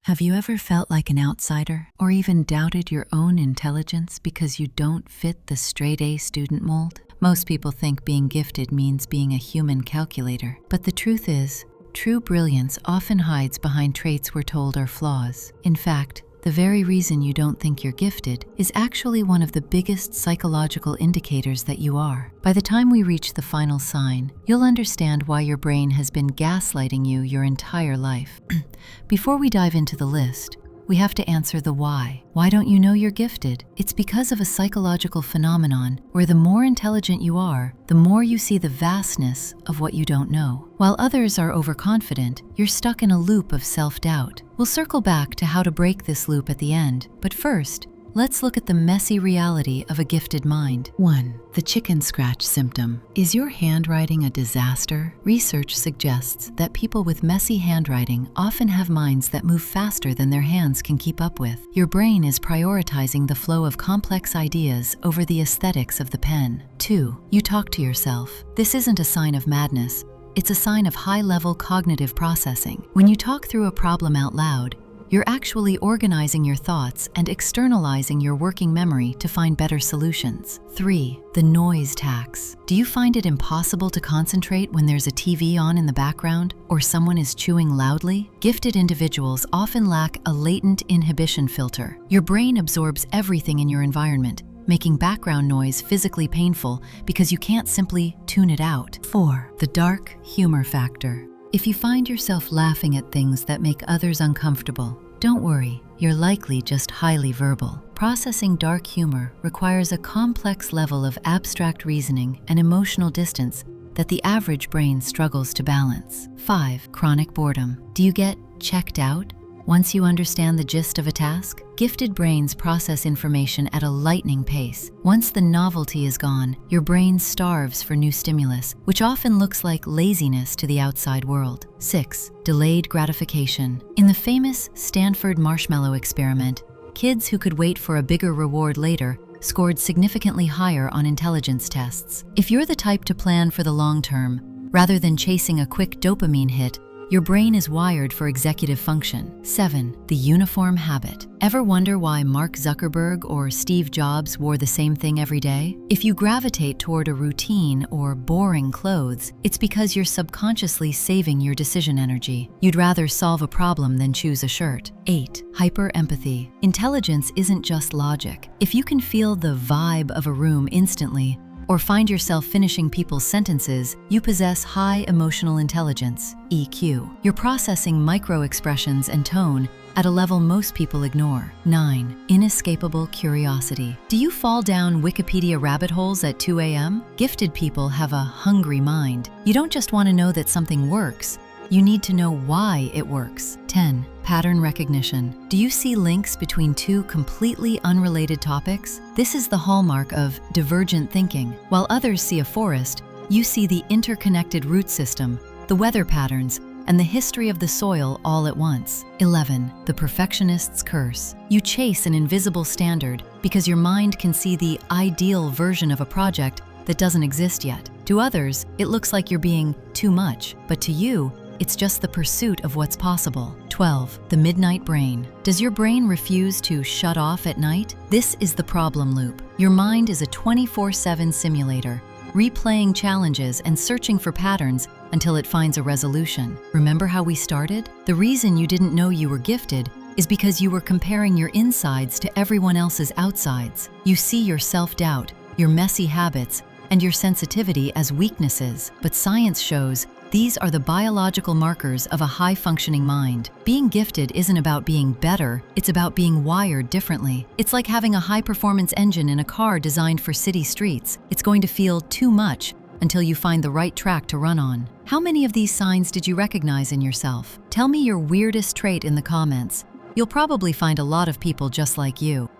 Have you ever felt like an outsider or even doubted your own intelligence because you don't fit the straight-A student mold? Most people think being gifted means being a human calculator, but the truth is, true brilliance often hides behind traits we're told are flaws. In fact, the very reason you don't think you're gifted is actually one of the biggest psychological indicators that you are. By the time we reach the final sign, you'll understand why your brain has been gaslighting you your entire life. Before we dive into the list, we have to answer the why. Why don't you know you're gifted? It's because of a psychological phenomenon where the more intelligent you are, the more you see the vastness of what you don't know. While others are overconfident, you're stuck in a loop of self-doubt. We'll circle back to how to break this loop at the end, but first, let's look at the messy reality of a gifted mind. 1. The chicken scratch symptom. Is your handwriting a disaster? Research suggests that people with messy handwriting often have minds that move faster than their hands can keep up with. Your brain is prioritizing the flow of complex ideas over the aesthetics of the pen. 2. You talk to yourself. This isn't a sign of madness. It's a sign of high-level cognitive processing. When you talk through a problem out loud, you're actually organizing your thoughts and externalizing your working memory to find better solutions. 3. The noise tax. Do you find it impossible to concentrate when there's a TV on in the background or someone is chewing loudly? Gifted individuals often lack a latent inhibition filter. Your brain absorbs everything in your environment, making background noise physically painful because you can't simply tune it out. 4. The dark humor factor. If you find yourself laughing at things that make others uncomfortable, don't worry, you're likely just highly verbal. Processing dark humor requires a complex level of abstract reasoning and emotional distance that the average brain struggles to balance. 5. Chronic boredom. Do you get checked out once you understand the gist of a task? Gifted brains process information at a lightning pace. Once the novelty is gone, your brain starves for new stimulus, which often looks like laziness to the outside world. 6. Delayed gratification. In the famous Stanford marshmallow experiment, kids who could wait for a bigger reward later scored significantly higher on intelligence tests. If you're the type to plan for the long term, rather than chasing a quick dopamine hit, your brain is wired for executive function. 7. The uniform habit. Ever wonder why Mark Zuckerberg or Steve Jobs wore the same thing every day? If you gravitate toward a routine or boring clothes, it's because you're subconsciously saving your decision energy. You'd rather solve a problem than choose a shirt. 8. Hyper-empathy. Intelligence isn't just logic. If you can feel the vibe of a room instantly, or find yourself finishing people's sentences, you possess high emotional intelligence, EQ. You're processing micro-expressions and tone at a level most people ignore. 9. Inescapable curiosity. Do you fall down Wikipedia rabbit holes at 2 a.m.? Gifted people have a hungry mind. You don't just want to know that something works, you need to know why it works. 10. Pattern recognition. Do you see links between two completely unrelated topics? This is the hallmark of divergent thinking. While others see a forest, you see the interconnected root system, the weather patterns, and the history of the soil all at once. 11. The perfectionist's curse. You chase an invisible standard because your mind can see the ideal version of a project that doesn't exist yet. To others, it looks like you're being too much, but to you, it's just the pursuit of what's possible. 12. The midnight brain. Does your brain refuse to shut off at night? This is the problem loop. Your mind is a 24/7 simulator, replaying challenges and searching for patterns until it finds a resolution. Remember how we started? The reason you didn't know you were gifted is because you were comparing your insides to everyone else's outsides. You see your self-doubt, your messy habits, and your sensitivity as weaknesses, but science shows these are the biological markers of a high-functioning mind. Being gifted isn't about being better, it's about being wired differently. It's like having a high-performance engine in a car designed for city streets. It's going to feel too much until you find the right track to run on. How many of these signs did you recognize in yourself? Tell me your weirdest trait in the comments. You'll probably find a lot of people just like you.